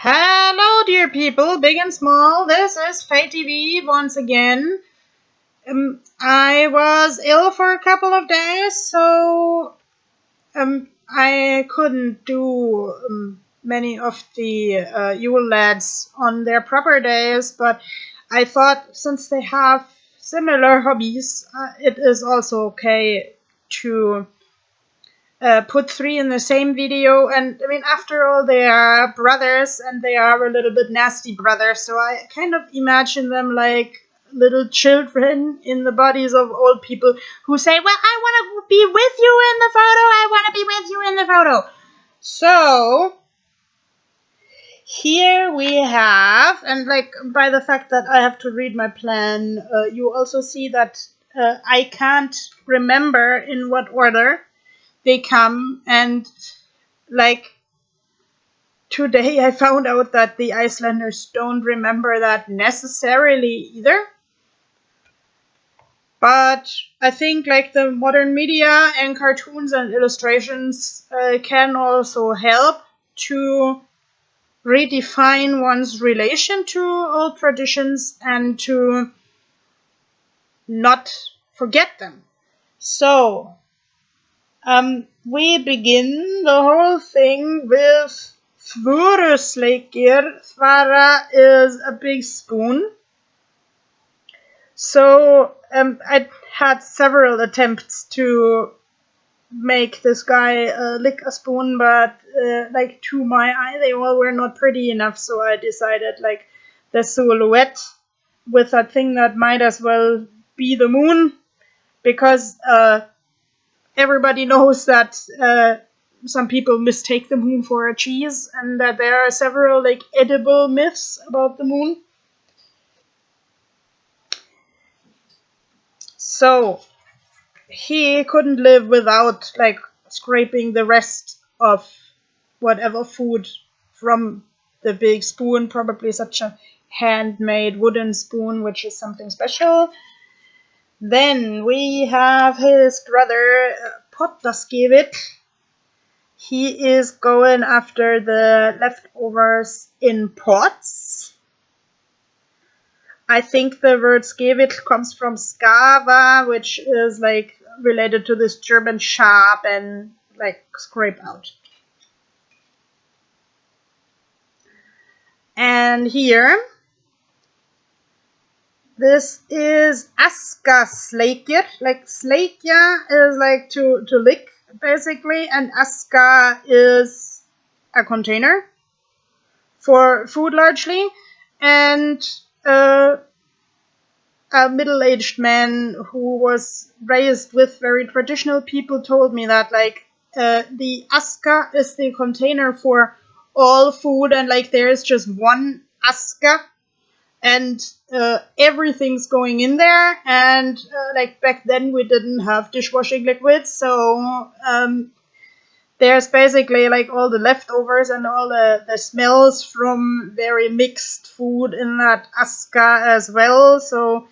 Hello, dear people, big and small. This is FayeTv once again. I was ill for a couple of days, so I couldn't do many of the Yule Lads on their proper days, but I thought since they have similar hobbies, it is also okay to put three in the same video. And I mean, after all, they are brothers and they are a little bit nasty brothers, so I kind of imagine them like little children in the bodies of old people who say, well, I want to be with you in the photo, I want to be with you in the photo. So here we have, and like by the fact that I have to read my plan, you also see that I can't remember in what order they come, and like today I found out that the Icelanders don't remember that necessarily either. But I think like the modern media and cartoons and illustrations can also help to redefine one's relation to old traditions and to not forget them. So we begin the whole thing with Thvörusleikir. Thvara is a big spoon. So I had several attempts to make this guy lick a spoon, but like to my eye they all were not pretty enough, so I decided like the silhouette with that thing that might as well be the moon, because everybody knows that some people mistake the moon for a cheese, and that there are several like edible myths about the moon. So he couldn't live without like scraping the rest of whatever food from the big spoon, probably such a handmade wooden spoon, which is something special. Then we have his brother Pottaskefill. He is going after the leftovers in pots. I think the word skefill comes from skava, which is like related to this German sharp and like scrape out. And here, this is Askasleikir. Like sleikja is like to lick, basically, and aska is a container for food largely. And a middle-aged man who was raised with very traditional people told me that like the aska is the container for all food, and like there is just one aska and everything's going in there. And like back then we didn't have dishwashing liquids, so there's basically like all the leftovers and all the smells from very mixed food in that aska as well. So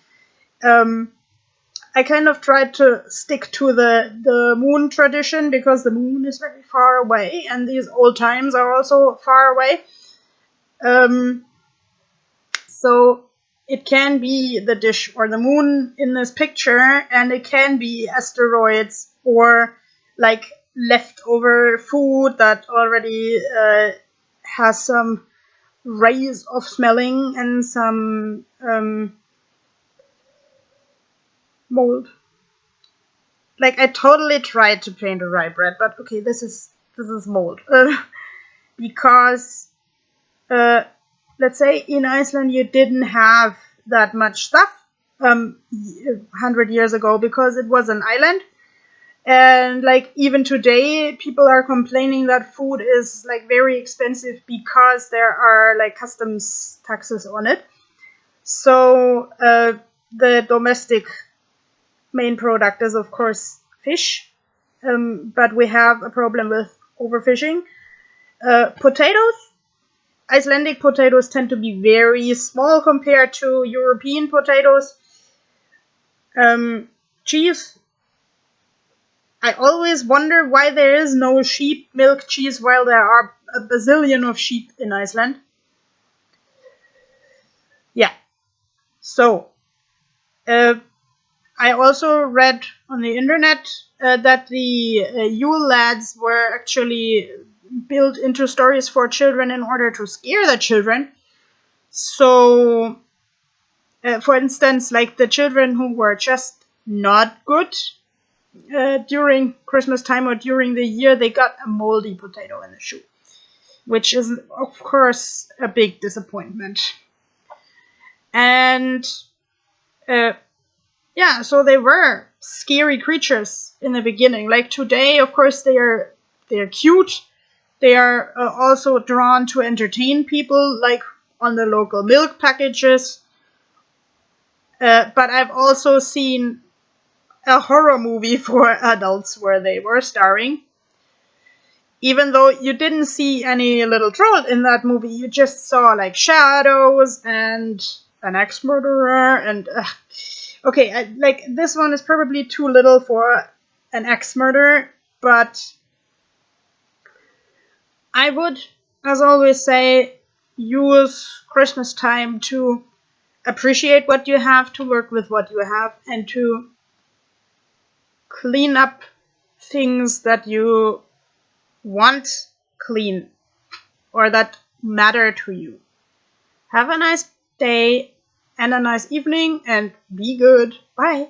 I kind of tried to stick to the moon tradition, because the moon is very far away and these old times are also far away. So it can be the dish or the moon in this picture, and it can be asteroids or like leftover food that already has some rays of smelling and some mold. Like I totally tried to paint a rye bread, but okay, this is mold. Because let's say in Iceland you didn't have that much stuff 100 years ago, because it was an island. And like even today people are complaining that food is like very expensive because there are like customs taxes on it. So the domestic main product is of course fish, but we have a problem with overfishing. Potatoes. Icelandic potatoes tend to be very small compared to European potatoes. Cheese. I always wonder why there is no sheep milk cheese while there are a bazillion of sheep in Iceland. Yeah. So, I also read on the internet that the Yule Lads were actually built into stories for children in order to scare the children. So, for instance, like the children who were just not good during Christmas time or during the year, they got a moldy potato in the shoe, which is, of course, a big disappointment. And yeah, so they were scary creatures in the beginning. Like today, of course, they're cute. They are also drawn to entertain people, like on the local milk packages. But I've also seen a horror movie for adults where they were starring. Even though you didn't see any little troll in that movie, you just saw like shadows and an ex-murderer and okay, like this one is probably too little for an ex-murderer, but I would, as always, say use Christmas time to appreciate what you have, to work with what you have, and to clean up things that you want clean or that matter to you. Have a nice day and a nice evening and be good. Bye.